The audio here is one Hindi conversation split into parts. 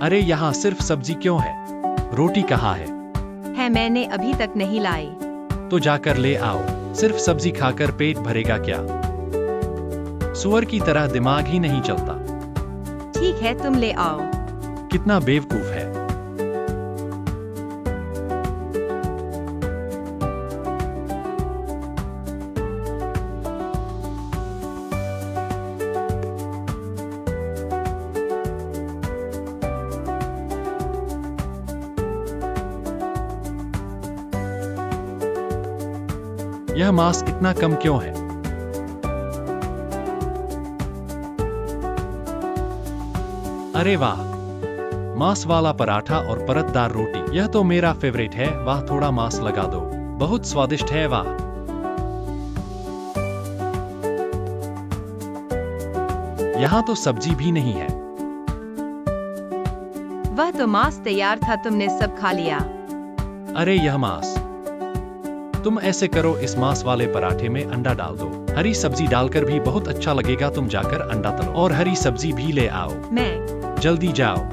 अरे यहाँ सिर्फ सब्जी क्यों है? रोटी कहाँ है? मैंने अभी तक नहीं लाई। तो जाकर ले आओ। सिर्फ सब्जी खाकर पेट भरेगा क्या? सुअर की तरह दिमाग ही नहीं चलता। ठीक है, तुम ले आओ। कितना बेवकूफ है। यह मांस इतना कम क्यों है? अरे वाह, मांस वाला पराठा और परतदार रोटी, यह तो मेरा फेवरेट है। वाह, थोड़ा मांस लगा दो, बहुत स्वादिष्ट है। वाह। यहाँ तो सब्जी भी नहीं है। वह तो मांस तैयार था, तुमने सब खा लिया। अरे यह मांस। तुम ऐसे करो, इस मांस वाले पराठे में अंडा डाल दो। हरी सब्जी डालकर भी बहुत अच्छा लगेगा। तुम जाकर अंडा तलो और हरी सब्जी भी ले आओ। मैं। जल्दी जाओ।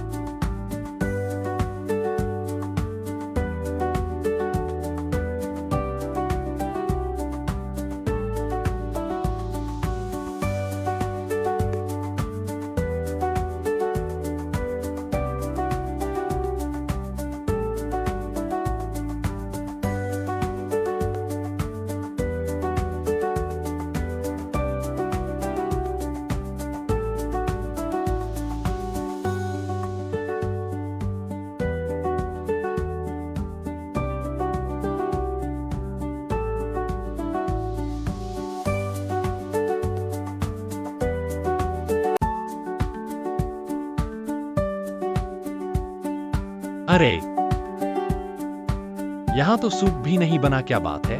अरे यहाँ तो सूप भी नहीं बना, क्या बात है?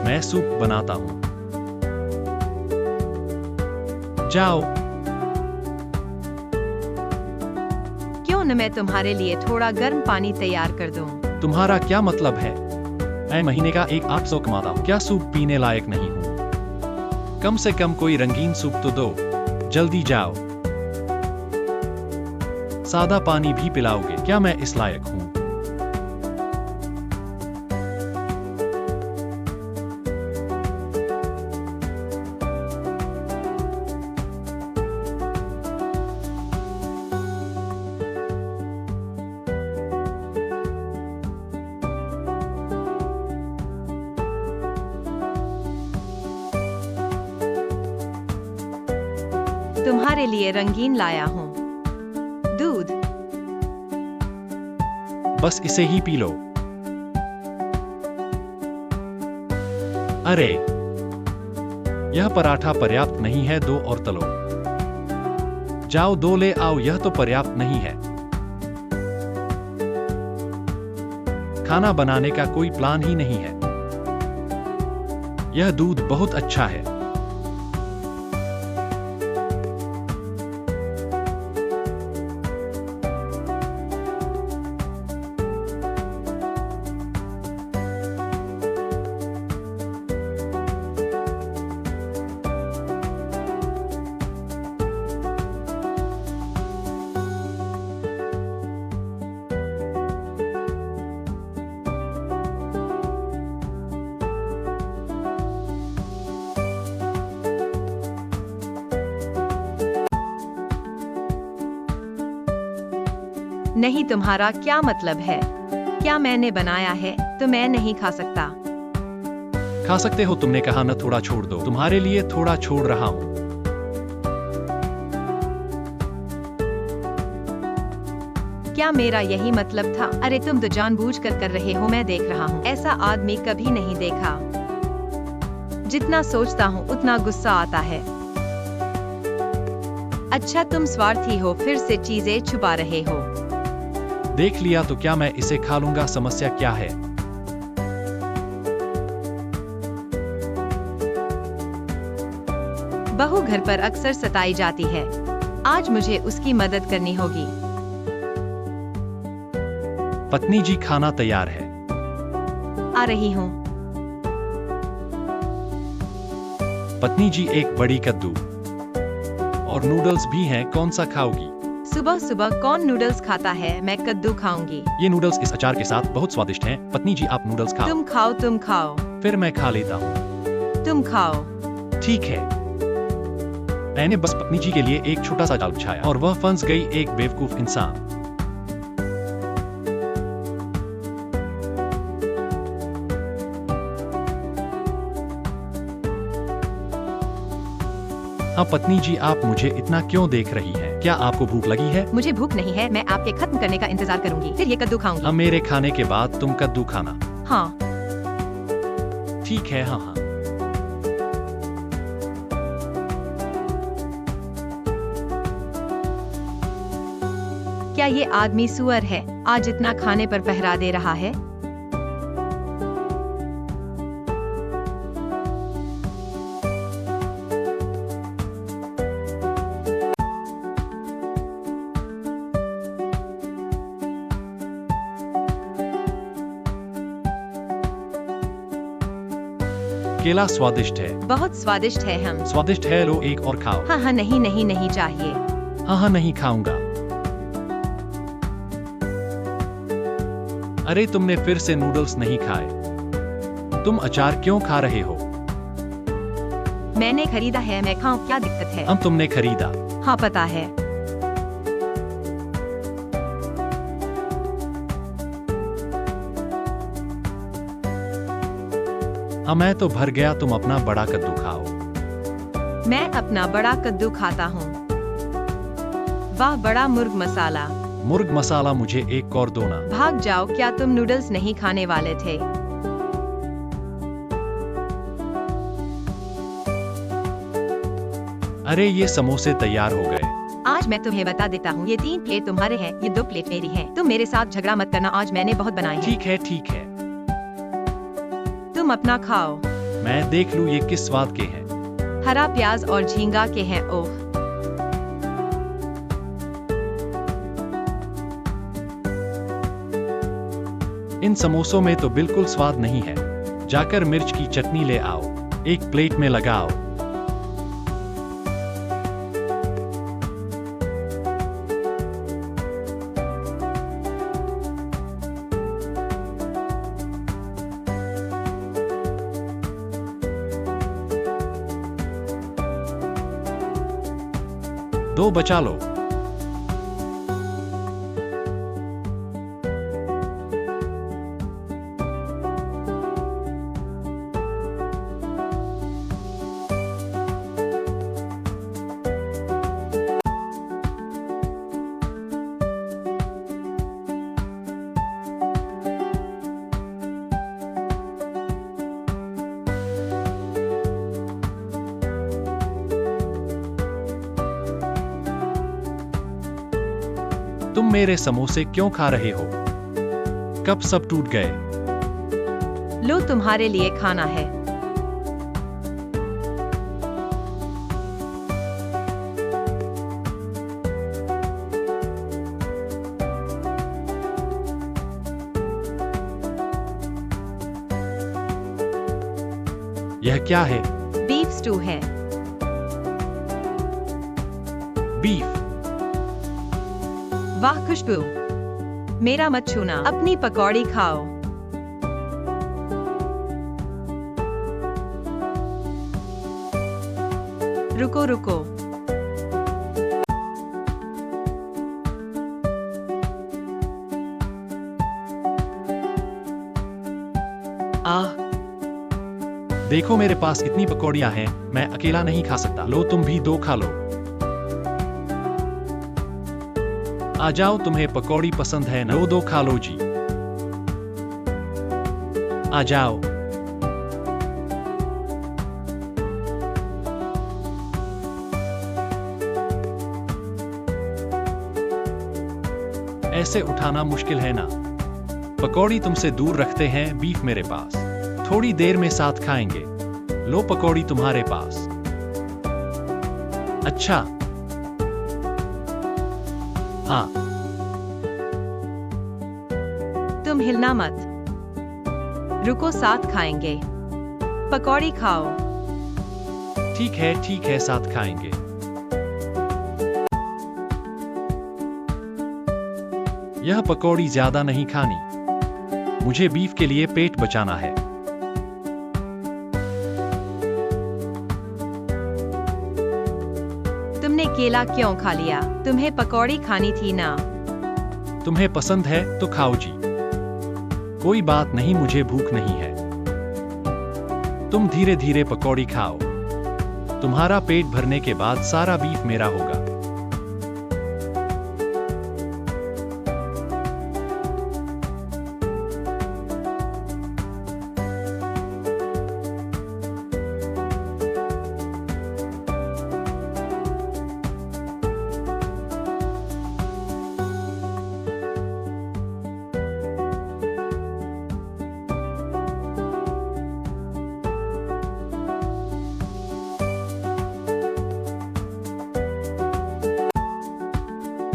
मैं सूप बनाता हूँ। जाओ। क्यों न मैं तुम्हारे लिए थोड़ा गर्म पानी तैयार कर दूं? तुम्हारा क्या मतलब है? मैं महीने का 800 कमाता हूँ, क्या सूप पीने लायक नहीं हूँ? कम से कम कोई रंगीन सूप तो दो। जल्दी जाओ। सादा पानी भी पिलाओगे? क्या मैं इस लायक हूँ? तुम्हारे लिए रंगीन लाया हूँ। दूध। बस इसे ही पी लो। अरे यह पराठा पर्याप्त नहीं है, दो और तलो। जाओ, दो ले आओ। यह तो पर्याप्त नहीं है। खाना बनाने का कोई प्लान ही नहीं है। यह दूध बहुत अच्छा है। नहीं, तुम्हारा क्या मतलब है? क्या मैंने बनाया है तो मैं नहीं खा सकता? खा सकते हो, तुमने कहा न। थोड़ा छोड़ दो, तुम्हारे लिए थोड़ा छोड़ रहा हूँ। क्या मेरा यही मतलब था? अरे तुम तो जानबूझकर कर रहे हो, मैं देख रहा हूँ। ऐसा आदमी कभी नहीं देखा। जितना सोचता हूँ उतना गुस्सा आता है। अच्छा, तुम स्वार्थी हो, फिर से चीजें छुपा रहे हो। देख लिया तो क्या मैं इसे खा लूंगा? समस्या क्या है? बहू घर पर अक्सर सताई जाती है। आज मुझे उसकी मदद करनी होगी। पत्नी जी, खाना तैयार है। आ रही हूँ। पत्नी जी, एक बड़ी कद्दू और नूडल्स भी हैं, कौन सा खाओगी? सुबह सुबह कौन नूडल्स खाता है? मैं कद्दू खाऊंगी। ये नूडल्स इस अचार के साथ बहुत स्वादिष्ट हैं। पत्नी जी, आप नूडल्स खाओ। तुम खाओ। फिर मैं खा लेता हूँ। तुम खाओ। ठीक है। मैंने बस पत्नी जी के लिए एक छोटा सा जाल बिछाया और वह फंस गई, एक बेवकूफ इंसान। हाँ पत्नी जी, आप मुझे इतना क्यों देख रही हैं? क्या आपको भूख लगी है? मुझे भूख नहीं है, मैं आपके खत्म करने का इंतजार करूंगी, फिर ये कद्दू खाऊंगी। हाँ, मेरे खाने के बाद तुम कद्दू खाना। हाँ ठीक है। हाँ। क्या ये आदमी सुअर है? आज इतना खाने पर पहरा दे रहा है। केला स्वादिष्ट है। बहुत स्वादिष्ट है। हम स्वादिष्ट है, लो एक और खाओ। हाँ नहीं चाहिए। हाँ नहीं खाऊंगा। अरे तुमने फिर से नूडल्स नहीं खाए। तुम अचार क्यों खा रहे हो? मैंने खरीदा है, मैं खाऊं, क्या दिक्कत है? हम तुमने खरीदा। हाँ पता है। हाँ मैं तो भर गया, तुम अपना बड़ा कद्दू खाओ। मैं अपना बड़ा कद्दू खाता हूँ। वाह, बड़ा मुर्ग मसाला। मुर्ग मसाला, मुझे एक और दो ना। भाग जाओ, क्या तुम नूडल्स नहीं खाने वाले थे? अरे ये समोसे तैयार हो गए। आज मैं तुम्हें बता देता हूँ, ये 3 प्लेट तुम्हारे हैं, ये 2 प्लेट मेरी हैं। तुम मेरे साथ झगड़ा मत करना, आज मैंने बहुत बनाए हैं। ठीक है। तुम अपना खाओ। मैं देख लूँ ये किस स्वाद के हैं। हरा प्याज और झींगा के हैं। ओह, इन समोसों में तो बिल्कुल स्वाद नहीं है। जाकर मिर्च की चटनी ले आओ, एक प्लेट में लगाओ। दो बचा लो। तुम मेरे समोसे क्यों खा रहे हो? कब सब टूट गए? लो तुम्हारे लिए खाना है। यह क्या है? बीफ स्टू है। बीफ। वाह खुशबू। मेरा मत छूना, अपनी पकौड़ी खाओ। रुको। देखो मेरे पास इतनी पकौड़ियां हैं, मैं अकेला नहीं खा सकता। लो तुम भी 2 खा लो। आ जाओ, तुम्हें पकौड़ी पसंद है ना? लो 2 खा लो जी। आ जाओ। ऐसे उठाना मुश्किल है ना? पकौड़ी तुमसे दूर रखते हैं, बीफ मेरे पास। थोड़ी देर में साथ खाएंगे। लो पकौड़ी तुम्हारे पास। अच्छा। हाँ। तुम हिलना मत। रुको, साथ खाएंगे। पकौड़ी खाओ। ठीक है, साथ खाएंगे। यह पकौड़ी ज्यादा नहीं खानी, मुझे बीफ के लिए पेट बचाना है। तुमने केला क्यों खा लिया? तुम्हें पकौड़ी खानी थी ना। तुम्हें पसंद है तो खाओ जी, कोई बात नहीं, मुझे भूख नहीं है। तुम धीरे धीरे पकौड़ी खाओ, तुम्हारा पेट भरने के बाद सारा बीफ मेरा होगा।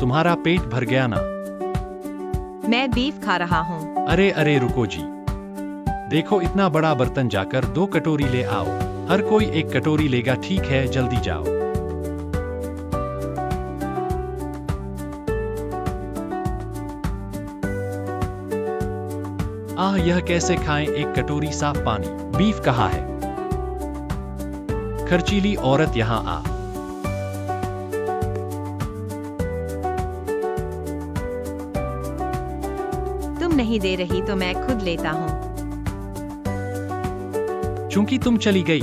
तुम्हारा पेट भर गया ना? मैं बीफ खा रहा हूँ। अरे अरे रुको जी, देखो इतना बड़ा बर्तन, जाकर 2 कटोरी ले आओ। हर कोई 1 कटोरी लेगा, ठीक है, जल्दी जाओ। आह, यह कैसे खाएं 1 कटोरी साफ पानी? बीफ कहाँ है? खर्चीली औरत, यहाँ आ। तुम नहीं दे रही तो मैं खुद लेता हूँ। चूंकि तुम चली गई,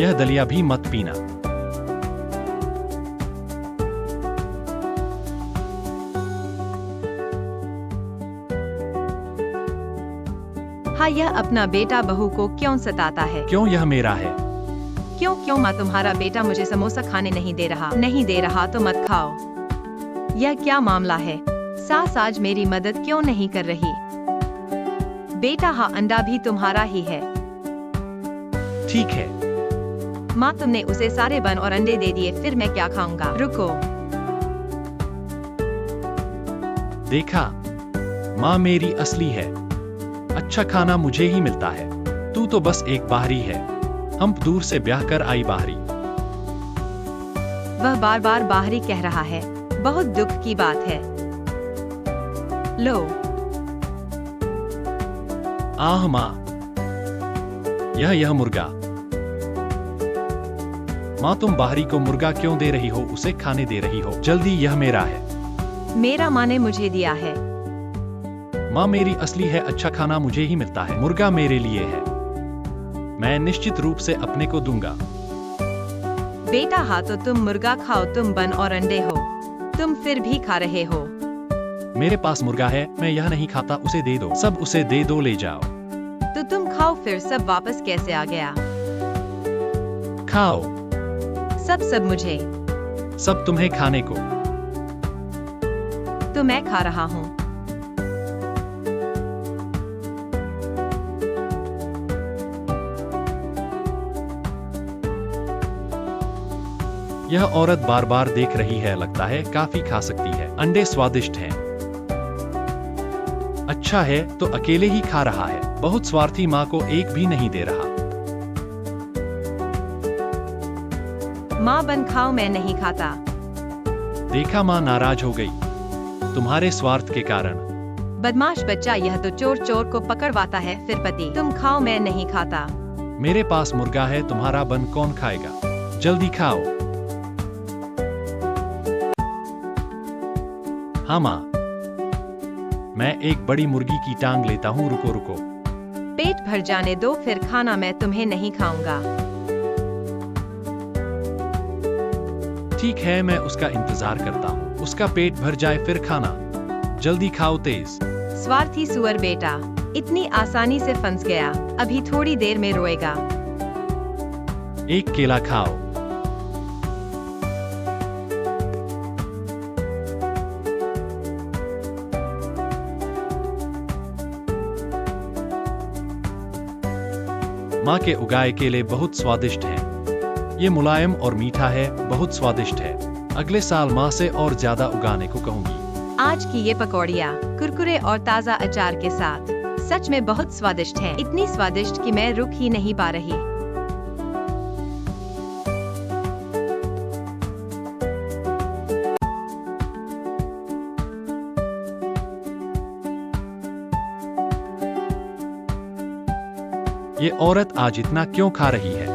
यह दलिया भी मत पीना। हाँ, यह अपना बेटा बहू को क्यों सताता है? क्यों, यह मेरा है। क्यों क्यों माँ, तुम्हारा बेटा मुझे समोसा खाने नहीं दे रहा। नहीं दे रहा तो मत खाओ। यह क्या मामला है? सास आज मेरी मदद क्यों नहीं कर रही? बेटा, हाँ, अंडा भी तुम्हारा ही है। ठीक है माँ, तुमने उसे सारे बन और अंडे दे दिए, फिर मैं क्या खाऊंगा? रुको। देखा, माँ मेरी असली है। अच्छा खाना मुझे ही मिलता है, तू तो बस एक बाहरी है। हम दूर से ब्याह कर आई बाहरी। वह बार बार बाहरी कह रहा है, बहुत दुख की बात है। लो। आह माँ, यह मुर्गा। माँ, तुम बाहरी को मुर्गा क्यों दे रही हो? उसे खाने दे रही हो, जल्दी, यह मेरा है। मेरा माँ ने मुझे दिया है। माँ मेरी असली है, अच्छा खाना मुझे ही मिलता है, मुर्गा मेरे लिए है। मैं निश्चित रूप से अपने को दूंगा। बेटा, हाँ तो तुम मुर्गा खाओ, तुम बन और अंडे हो, तुम फिर भी खा रहे हो। मेरे पास मुर्गा है, मैं यह नहीं खाता, उसे दे दो, सब उसे दे दो, ले जाओ। तो तुम खाओ, फिर सब वापस कैसे आ गया? खाओ। सब मुझे? सब तुम्हें खाने को। तो मैं खा रहा हूँ। यह औरत बार बार देख रही है, लगता है काफी खा सकती है। अंडे स्वादिष्ट हैं। अच्छा है, तो अकेले ही खा रहा है, बहुत स्वार्थी, माँ को एक भी नहीं दे रहा। माँ, बन खाओ, मैं नहीं खाता। देखा, माँ नाराज हो गई तुम्हारे स्वार्थ के कारण। बदमाश बच्चा, यह तो चोर चोर को पकड़वाता है, फिर पति। तुम खाओ, मैं नहीं खाता। मेरे पास मुर्गा है, तुम्हारा बन कौन खाएगा? जल्दी खाओ। हाँ माँ, मैं एक बड़ी मुर्गी की टांग लेता हूँ, रुको रुको। पेट भर जाने दो, फिर खाना, मैं तुम्हें नहीं खाऊंगा। ठीक है, मैं उसका इंतजार करता हूँ, उसका पेट भर जाए फिर खाना। जल्दी खाओ, तेज। स्वार्थी सुअर बेटा, इतनी आसानी से फंस गया, अभी थोड़ी देर में रोएगा। एक केला खाओ। माँ के उगाए केले बहुत स्वादिष्ट हैं। ये मुलायम और मीठा है, बहुत स्वादिष्ट है। अगले साल माँ से और ज्यादा उगाने को कहूंगी। आज की ये पकौड़ियाँ कुरकुरे और ताजा अचार के साथ सच में बहुत स्वादिष्ट है, इतनी स्वादिष्ट कि मैं रुक ही नहीं पा रही। ये औरत आज इतना क्यों खा रही है?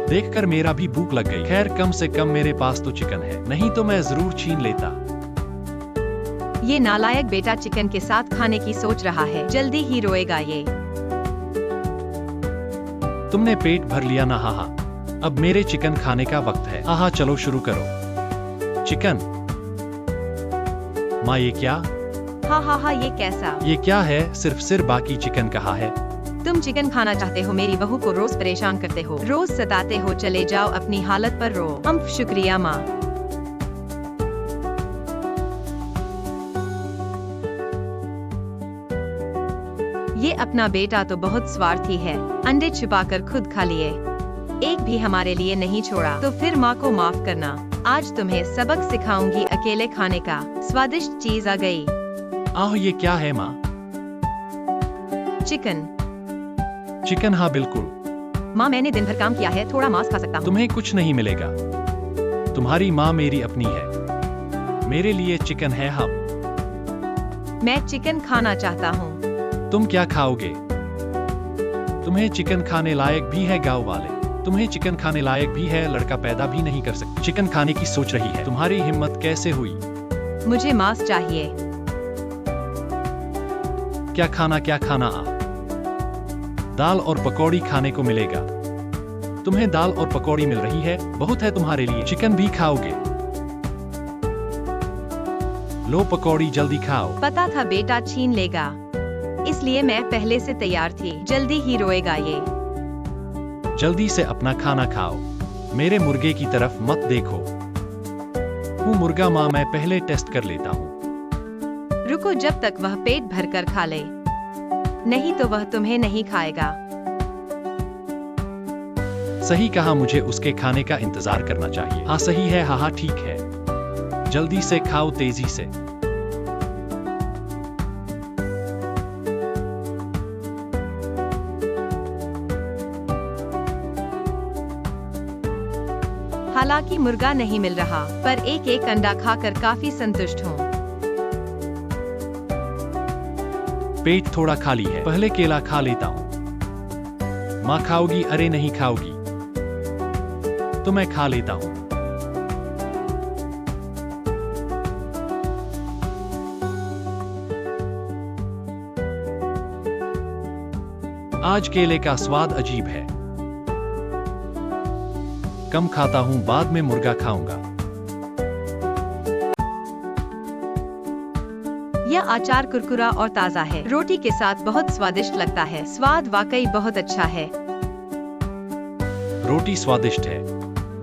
देखकर मेरा भी भूख लग गई। खैर, कम से कम मेरे पास तो चिकन है, नहीं तो मैं जरूर छीन लेता। ये नालायक बेटा चिकन के साथ खाने की सोच रहा है, जल्दी ही रोएगा ये। तुमने पेट भर लिया ना? हाहा, अब मेरे चिकन खाने का वक्त है। हाहा, चलो शुरू करो। चिकन। माँ, ये क्या? हा, ये कैसा? ये क्या है? सिर्फ सिर, बाकी चिकन कहाँ है? तुम चिकन खाना चाहते हो, मेरी बहू को रोज परेशान करते हो, रोज सताते हो, चले जाओ अपनी हालत पर रो। शुक्रिया माँ। ये अपना बेटा तो बहुत स्वार्थी है, अंडे छुपाकर खुद खा लिए, एक भी हमारे लिए नहीं छोड़ा। तो फिर माँ को माफ करना, आज तुम्हें सबक सिखाऊंगी अकेले खाने का। स्वादिष्ट चीज आ गई। आह, ये क्या है माँ? चिकन। चिकन? हाँ बिल्कुल। माँ, मैंने दिन भर काम किया है, थोड़ा मांस खा सकता हूँ? तुम्हें कुछ नहीं मिलेगा, तुम्हारी माँ मेरी अपनी है, मेरे लिए चिकन है। हाँ, मैं चिकन खाना चाहता हूँ। तुम क्या खाओगे? तुम्हें चिकन खाने लायक भी है? गाँव वाले, तुम्हें चिकन खाने लायक भी है? लड़का पैदा भी नहीं कर सकती, चिकन खाने की सोच रही है, तुम्हारी हिम्मत कैसे हुई? मुझे मांस चाहिए। क्या खाना? दाल और पकौड़ी खाने को मिलेगा। तुम्हें दाल और पकौड़ी मिल रही है, बहुत है तुम्हारे लिए। चिकन भी खाओगे? लो पकौड़ी, जल्दी खाओ। पता था बेटा छीन लेगा, इसलिए मैं पहले से तैयार थी, जल्दी ही रोएगा ये। जल्दी से अपना खाना खाओ, मेरे मुर्गे की तरफ मत देखो। हूँ मुर्गा माँ, मैं पहले टेस्ट कर लेता हूँ। रुको, जब तक वह पेट भरकर खा ले, नहीं तो वह तुम्हें नहीं खाएगा। सही कहा, मुझे उसके खाने का इंतजार करना चाहिए। हाँ सही है, हाँ ठीक है, जल्दी से खाओ, तेजी से। हालांकि मुर्गा नहीं मिल रहा, पर एक एक अंडा खाकर काफी संतुष्ट हूँ। पेट थोड़ा खाली है, पहले केला खा लेता हूँ। माँ खाओगी? अरे नहीं खाओगी तो मैं खा लेता हूँ। आज केले का स्वाद अजीब है, कम खाता हूँ, बाद में मुर्गा खाऊंगा। यह अचार कुरकुरा और ताज़ा है, रोटी के साथ बहुत स्वादिष्ट लगता है, स्वाद वाकई बहुत अच्छा है। रोटी स्वादिष्ट है,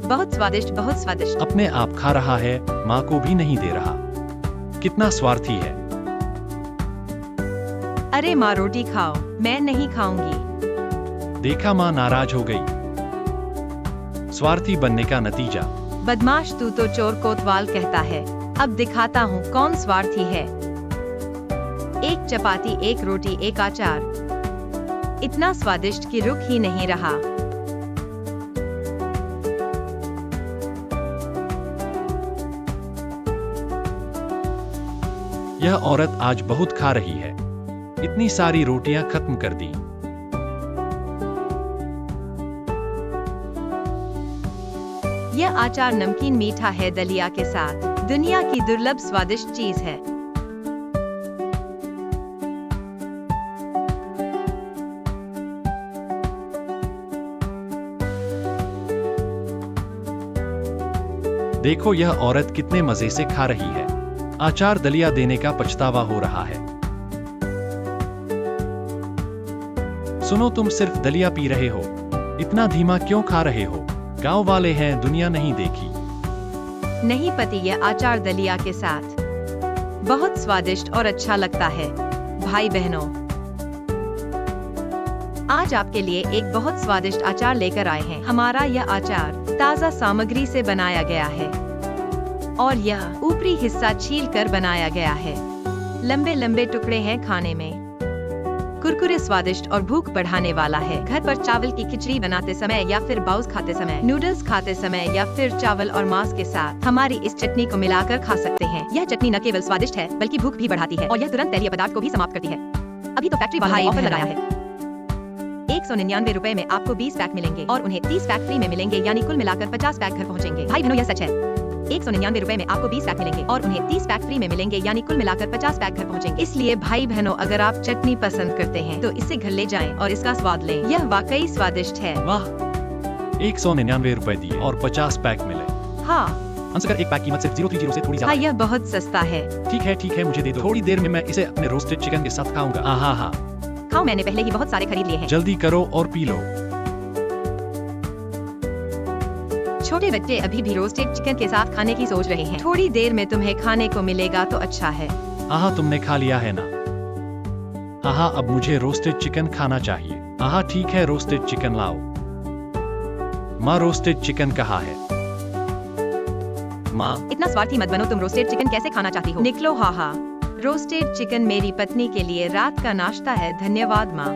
बहुत स्वादिष्ट, बहुत स्वादिष्ट। अपने आप खा रहा है, माँ को भी नहीं दे रहा, कितना स्वार्थी है। अरे माँ रोटी खाओ, मैं नहीं खाऊंगी। देखा, माँ नाराज हो गई। स्वार्थी बनने का नतीजा। बदमाश, तू तो चोर कोतवाल कहता है, अब दिखाता हूँ कौन स्वार्थी है। एक चपाती, एक रोटी, एक अचार, इतना स्वादिष्ट कि रुक ही नहीं रहा। यह औरत आज बहुत खा रही है, इतनी सारी रोटियां खत्म कर दी। यह अचार नमकीन मीठा है दलिया के साथ, दुनिया की दुर्लभ स्वादिष्ट चीज है। देखो यह औरत कितने मजे से खा रही है, अचार दलिया देने का पछतावा हो रहा है। सुनो, तुम सिर्फ दलिया पी रहे हो, इतना धीमा क्यों खा रहे हो? गांव वाले हैं, दुनिया नहीं देखी। नहीं पति, यह अचार दलिया के साथ बहुत स्वादिष्ट और अच्छा लगता है। भाई बहनों, आज आपके लिए एक बहुत स्वादिष्ट अचार लेकर आए हैं। हमारा यह अचार ताज़ा सामग्री से बनाया गया है और यह ऊपरी हिस्सा छील कर बनाया गया है। लंबे लंबे टुकड़े हैं, खाने में कुरकुरे, स्वादिष्ट और भूख बढ़ाने वाला है। घर पर चावल की खिचड़ी बनाते समय या फिर बाउस खाते समय, नूडल्स खाते समय या फिर चावल और मांस के साथ हमारी इस चटनी को मिलाकर खा सकते हैं। यह चटनी न केवल स्वादिष्ट है बल्कि भूख भी बढ़ाती है और यह तुरंत तैलीय पदार्थ को भी समाप्त करती है। अभी तो फैक्ट्री वालों ने ऑफर लगाया है। एक ₹199 में आपको 20 पैक मिलेंगे और उन्हें 30 पैक फ्री में मिलेंगे, यानी कुल मिलाकर 50 पैक घर पहुंचेंगे। भाई बहनों, यह सच है। ₹199 में आपको 20 पैक मिलेंगे और उन्हें 30 पैक फ्री में मिलेंगे, यानी कुल मिलाकर 50 पैक घर पहुंचेंगे। इसलिए भाई बहनों, अगर आप चटनी पसंद करते हैं तो इसे घर ले जाएं और इसका स्वाद लें। यह वाकई स्वादिष्ट है। वाह, ₹199 दिए और 50 पैक मिले। हाँ अंशकर, एक पैक कीमत सिर्फ 030 से थोड़ी हाँ, ज्यादा यह बहुत सस्ता है। है। ठीक है, मुझे दे दो। थोड़ी देर में मैं इसे अपने रोस्टेड चिकन के साथ खाऊंगा। हाँ, खाओ, मैंने पहले ही बहुत सारे खरीद लिए हैं। जल्दी करो और पी लो। छोटे बच्चे अभी भी रोस्टेड चिकन के साथ खाने की सोच रहे हैं। थोड़ी देर में तुम्हें खाने को मिलेगा तो अच्छा है। तुमने खा लिया है ना? अब मुझे रोस्टेड चिकन खाना चाहिए। ठीक है, रोस्टेड चिकन लाओ। माँ, रोस्टेड चिकन कहाँ है? माँ, इतना स्वार्थी मत बनो। तुम रोस्टेड चिकन कैसे खाना चाहती हो? निकलो। हाँ, रोस्टेड चिकन मेरी पत्नी के लिए रात का नाश्ता है। धन्यवाद माँ।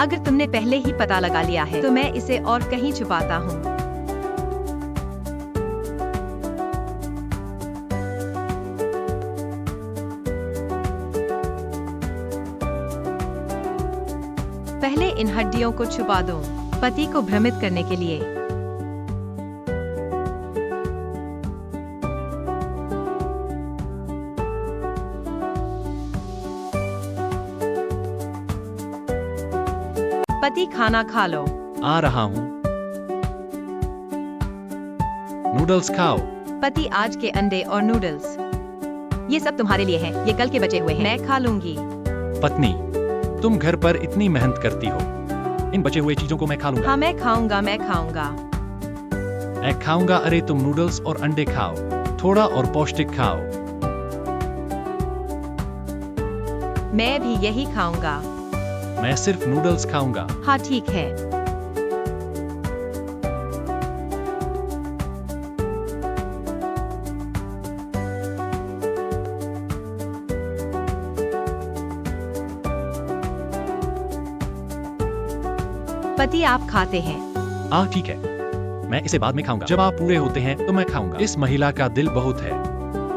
अगर तुमने पहले ही पता लगा लिया है तो मैं इसे और कहीं छुपाता हूँ। पहले इन हड्डियों को छुपा दो, पति को भ्रमित करने के लिए। पति, खाना खा लो। आ रहा हूँ। नूडल्स खाओ। पति, आज के अंडे और नूडल्स, ये सब तुम्हारे लिए है। ये कल के बचे हुए हैं, मैं खा लूंगी। पत्नी, तुम घर पर इतनी मेहनत करती हो, इन बचे हुए चीजों को मैं खा लूंगा। हाँ, मैं खाऊंगा। मैं खाऊंगा। अरे तुम नूडल्स और अंडे खाओ, थोड़ा और पौष्टिक खाओ। मैं भी यही खाऊंगा। मैं सिर्फ नूडल्स खाऊंगा। हाँ, ठीक है। पति, आप खाते हैं? ठीक है, मैं इसे बाद में खाऊंगा। जब आप पूरे होते हैं तो मैं खाऊंगा। इस महिला का दिल बहुत है।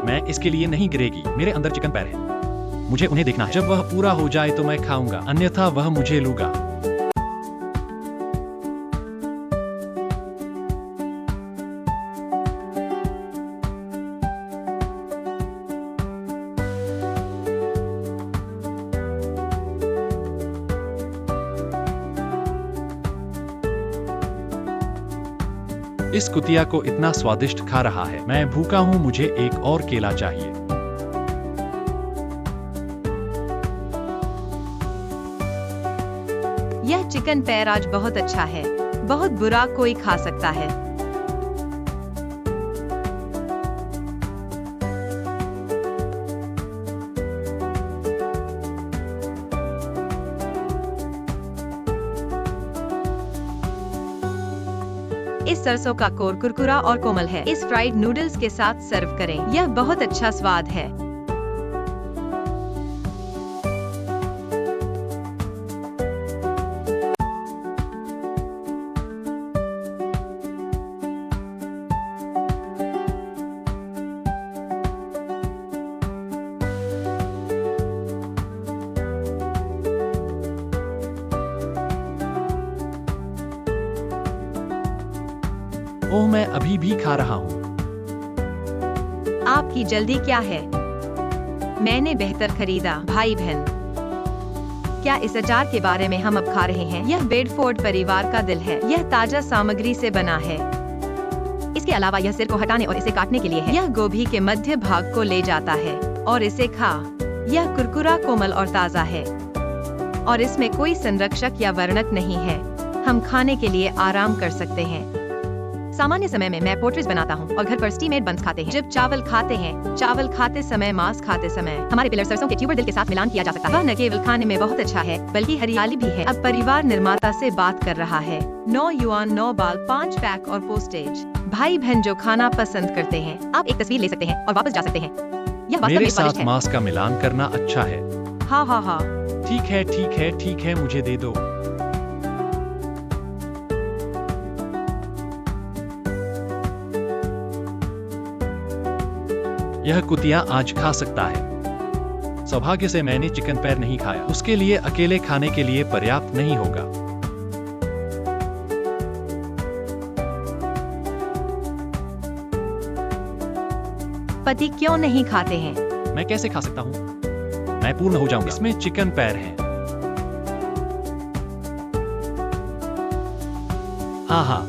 मैं इसके लिए नहीं गिरेगी। मेरे अंदर चिकन पैर है, मुझे उन्हें देखना है। जब वह पूरा हो जाए तो मैं खाऊंगा, अन्यथा वह मुझे लूगा। इस कुतिया को इतना स्वादिष्ट खा रहा है। मैं भूखा हूँ, मुझे एक और केला चाहिए। यह चिकन पैर आज बहुत अच्छा है। बहुत बुरा कोई खा सकता है। इस सरसों का कोर कुरकुरा और कोमल है। इस फ्राइड नूडल्स के साथ सर्व करें। यह बहुत अच्छा स्वाद है। ओह, मैं अभी भी खा रहा हूँ। आपकी जल्दी क्या है? मैंने बेहतर खरीदा। भाई बहन, क्या इस अचार के बारे में हम अब खा रहे हैं? यह बेडफोर्ड परिवार का दिल है। यह ताजा सामग्री से बना है। इसके अलावा यह सिर को हटाने और इसे काटने के लिए है। यह गोभी के मध्य भाग को ले जाता है और इसे खा। यह कुरकुरा, कोमल और ताजा है और इसमें कोई संरक्षक या वर्णक नहीं है। हम खाने के लिए आराम कर सकते हैं। सामान्य समय में मैं पोट्रीज बनाता हूँ और घर पर स्टीमेड बंस खाते हैं। जब चावल खाते समय, मांस खाते समय हमारे पिलर सरसों के ट्यूबर दिल के साथ मिलान किया जा सकता है। वह न केवल खाने में बहुत अच्छा है बल्कि हरियाली भी है। अब परिवार निर्माता से बात कर रहा है। 9 युआन 9 बाल 5 पैक और पोस्टेज। भाई बहन जो खाना पसंद करते हैं, आप एक तस्वीर ले सकते हैं और वापस जा सकते हैं। यह वास्तव मेरे में स्वादिष्ट साथ है। मांस का मिलान करना अच्छा है। हाँ। ठीक है, मुझे दे दो। यह कुतिया आज खा सकता है। सौभाग्य से मैंने चिकन पैर नहीं खाया। उसके लिए अकेले खाने के लिए पर्याप्त नहीं होगा। पति क्यों नहीं खाते हैं? मैं कैसे खा सकता हूँ? मैं पूर्ण हो जाऊंगा। इसमें चिकन पैर है। हाँ,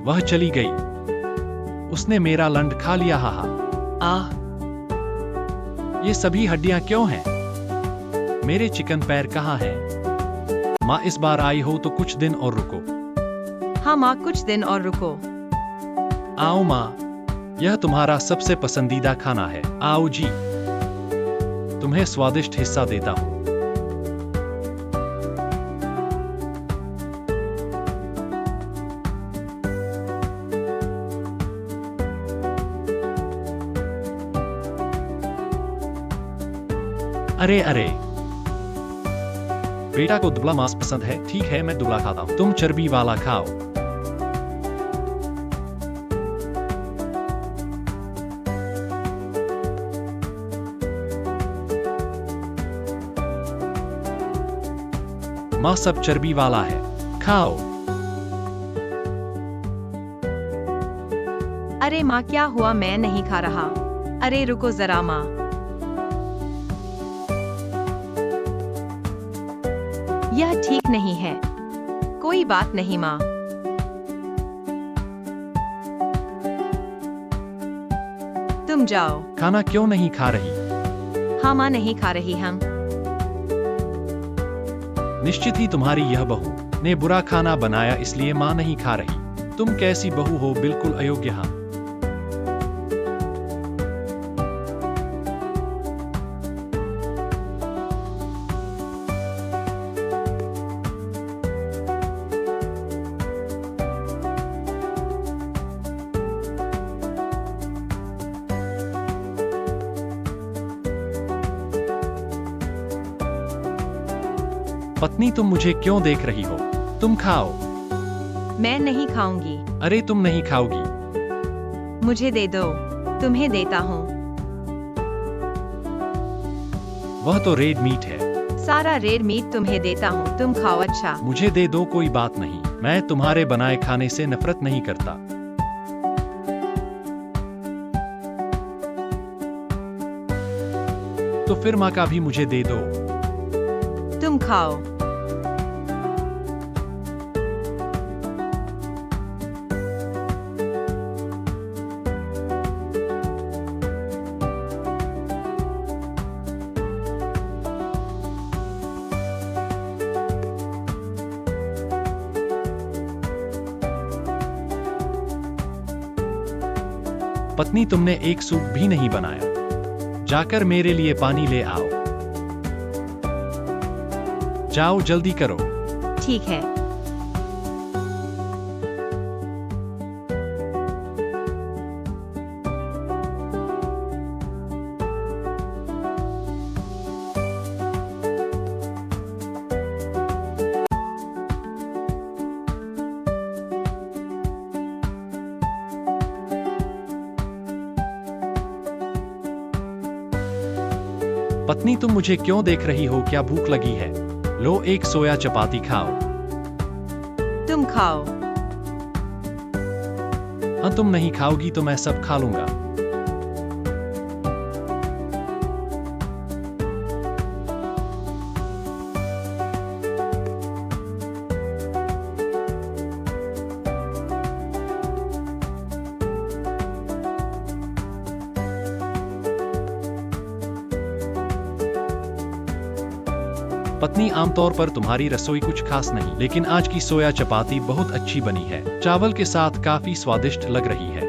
वह चली गई। उसने मेरा लंड खा लिया। आह, ये सभी हड्डियां क्यों हैं? मेरे चिकन पैर कहाँ हैं? माँ इस बार आई हो तो कुछ दिन और रुको। हाँ माँ, कुछ दिन और रुको। आओ माँ, यह तुम्हारा सबसे पसंदीदा खाना है। आओ जी, तुम्हें स्वादिष्ट हिस्सा देता हूँ। अरे, बेटा को दुबला मांस पसंद है। ठीक है, मैं दुबला खाता हूँ। तुम चर्बी वाला खाओ। मां सब चर्बी वाला है। खाओ। अरे माँ, क्या हुआ? मैं नहीं खा रहा। अरे रुको जरा माँ। यह ठीक नहीं है। कोई बात नहीं माँ। तुम जाओ। खाना क्यों नहीं खा रही? हाँ माँ, नहीं खा रही हम। निश्चित ही तुम्हारी यह बहू ने बुरा खाना बनाया इसलिए माँ नहीं खा रही। तुम कैसी बहू हो, बिल्कुल अयोग्य। हाँ, पत्नी तुम मुझे क्यों देख रही हो? तुम खाओ। मैं नहीं खाऊंगी। अरे तुम नहीं खाओगी? मुझे दे दो। तुम्हें देता हूँ। वह तो रेड मीट है। सारा रेड मीट तुम्हें देता हूँ, तुम खाओ। अच्छा, मुझे दे दो, कोई बात नहीं। मैं तुम्हारे बनाए खाने से नफरत नहीं करता। तो फिर माँ का भी मुझे दे दो। तुम खाओ। पत्नी तुमने एक सूप भी नहीं बनाया। जाकर मेरे लिए पानी ले आओ। जाओ, जल्दी करो। ठीक है। पत्नी तुम मुझे क्यों देख रही हो? क्या भूख लगी है? लो, एक सोया चपाती खाओ। तुम खाओ। हाँ, तुम नहीं खाओगी तो मैं सब खा लूंगा। पत्नी, आमतौर पर तुम्हारी रसोई कुछ खास नहीं, लेकिन आज की सोया चपाती बहुत अच्छी बनी है। चावल के साथ काफी स्वादिष्ट लग रही है।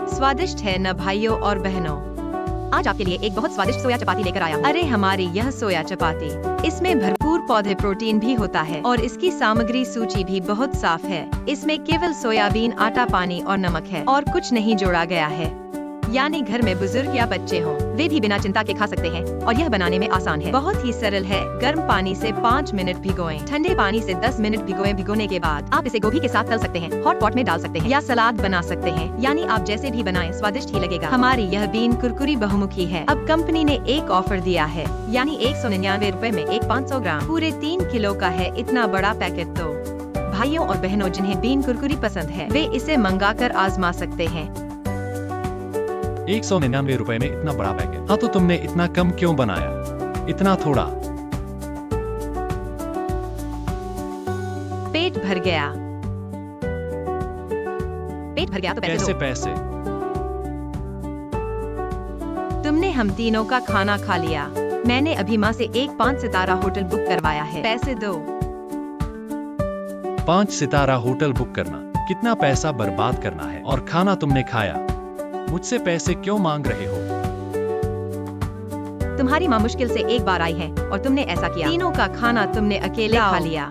स्वादिष्ट है न भाइयों और बहनों। आज आपके लिए एक बहुत स्वादिष्ट सोया चपाती लेकर आया हूँ। अरे हमारी यह सोया चपाती, इसमें भरपूर पौधे प्रोटीन भी होता है और इसकी सामग्री सूची भी बहुत साफ है। इसमें केवल सोयाबीन, आटा, पानी और नमक है और कुछ नहीं जोड़ा गया है। यानी घर में बुजुर्ग या बच्चे हों, वे भी बिना चिंता के खा सकते हैं और यह बनाने में आसान है। बहुत ही सरल है। गर्म पानी से 5 मिनट भिगोएं, ठंडे पानी से 10 मिनट भिगोएं। भिगोने के बाद आप इसे गोभी के साथ तल सकते हैं, हॉट पॉट में डाल सकते हैं या सलाद बना सकते हैं। यानी आप जैसे भी बनाएं, स्वादिष्ट ही लगेगा। हमारी यह बीन कुरकुरी बहुमुखी है। अब कंपनी ने एक ऑफर दिया है, यानी 199 रुपए में एक 500 ग्राम पूरे 3 किलो का है इतना बड़ा पैकेट। तो भाइयों और बहनों, जिन्हें बीन कुरकुरी पसंद है, वे इसे मंगा कर आजमा सकते हैं। 199 रुपए में इतना बड़ा पैकेट। हाँ, तो तुमने इतना कम क्यों बनाया? इतना थोड़ा। पेट भर गया। पेट भर गया तो कैसे दो। पैसे? तुमने हम तीनों का खाना खा लिया। मैंने अभी माँ से एक 5 सितारा होटल बुक करवाया है। पैसे दो। 5 सितारा होटल बुक करना, कितना पैसा बर्बाद करना है, और खाना तुमने खाया। मुझसे पैसे क्यों मांग रहे हो? तुम्हारी माँ मुश्किल से एक बार आई है और तुमने ऐसा किया। तीनों का खाना तुमने अकेले खा लिया।